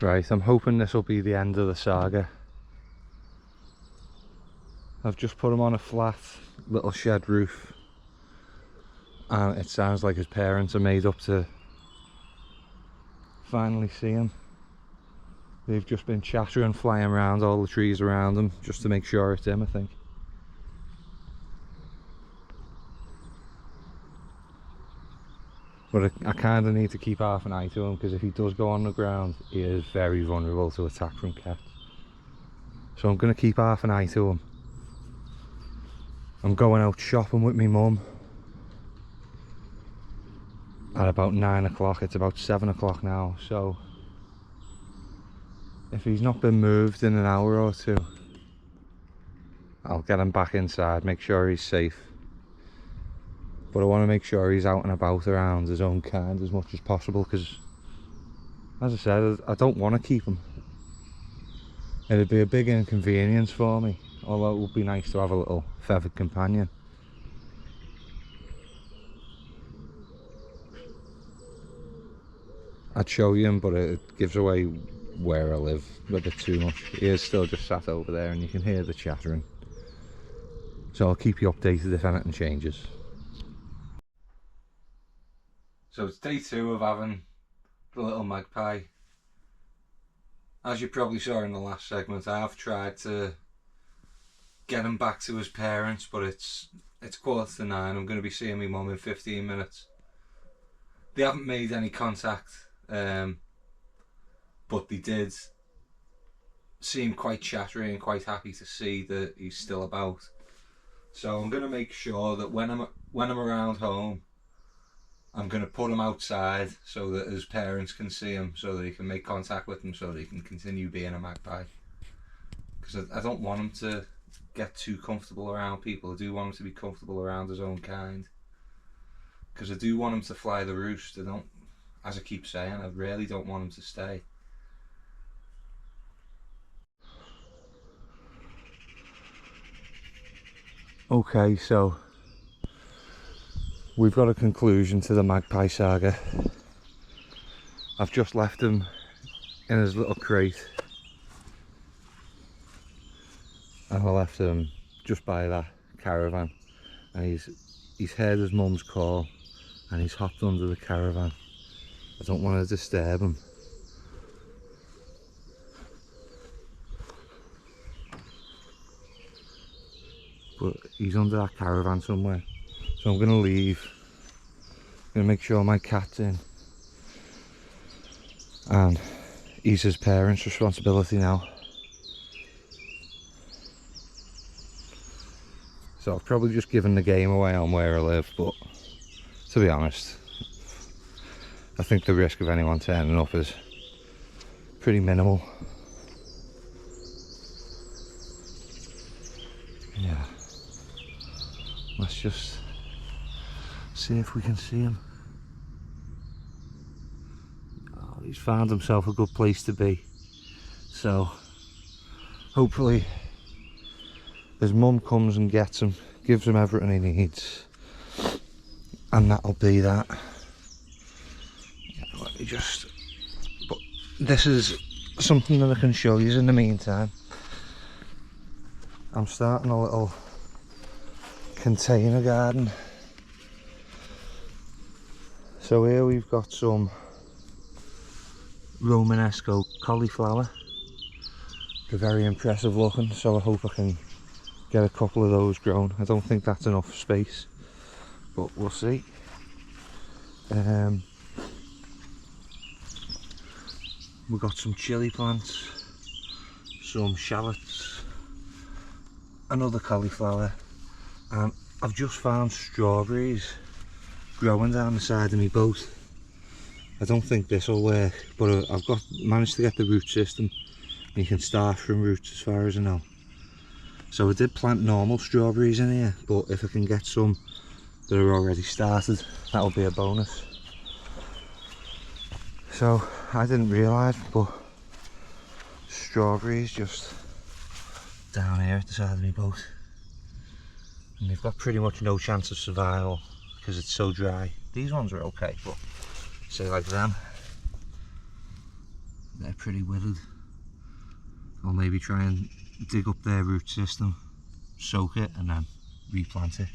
Right, I'm hoping this will be the end of the saga. I've just put him on a flat little shed roof, and it sounds like his parents are made up to finally see him. They've just been chattering, flying around all the trees around him just to make sure it's him, I think. But I kind of need to keep half an eye to him, because if he does go on the ground, he is very vulnerable to attack from cats. So I'm going to keep half an eye to him. I'm going out shopping with my mum at about 9 o'clock. It's about 7 o'clock now, so if he's not been moved in an hour or two, I'll get him back inside, make sure he's safe. But I want to make sure he's out and about around his own kind as much as possible, because, as I said, I don't want to keep him. It'd be a big inconvenience for me, although it would be nice to have a little feathered companion. I'd show you him, but it gives away where I live a bit too much. He is still just sat over there and you can hear the chattering. So I'll keep you updated if anything changes. So it's day 2 of having the little magpie. As you probably saw in the last segment, I have tried to get him back to his parents, but it's 9:15. I'm going to be seeing my mum in 15 minutes. They haven't made any contact, but they did seem quite chattery and quite happy to see that he's still about. So I'm going to make sure that when I'm around home, I'm going to put him outside so that his parents can see him, so that he can make contact with him, so that he can continue being a magpie. Because I don't want him to get too comfortable around people. I do want him to be comfortable around his own kind. Because I do want him to fly the roost. I don't, as I keep saying, I really don't want him to stay. Okay, so we've got a conclusion to the magpie saga. I've just left him in his little crate, and I left him just by that caravan, and he's heard his mum's call and he's hopped under the caravan. I don't want to disturb him. But he's under that caravan somewhere. So I'm going to leave. I'm going to make sure my cat's in. And he's his parents' responsibility now. So I've probably just given the game away on where I live, but to be honest, I think the risk of anyone turning up is pretty minimal. Yeah. Let's just see if we can see him. Oh, he's found himself a good place to be. So hopefully his mum comes and gets him, gives him everything he needs, and that'll be that. Yeah, let me just... But this is something that I can show you in the meantime. I'm starting a little container garden. So here we've got some Romanesco cauliflower. They're very impressive looking, so I hope I can get a couple of those grown. I don't think that's enough space, but we'll see. We've got some chilli plants, some shallots, another cauliflower, and I've just found strawberries growing down the side of my boat. I don't think this will work, but I've managed to get the root system. You can start from roots as far as I know. So I did plant normal strawberries in here, but if I can get some that are already started, that'll be a bonus. So I didn't realise, but strawberries just down here at the side of my boat, and they've got pretty much no chance of survival because it's so dry. These ones are okay, but say like them, They're pretty withered. I'll maybe try and dig up their root system, soak it and then replant it.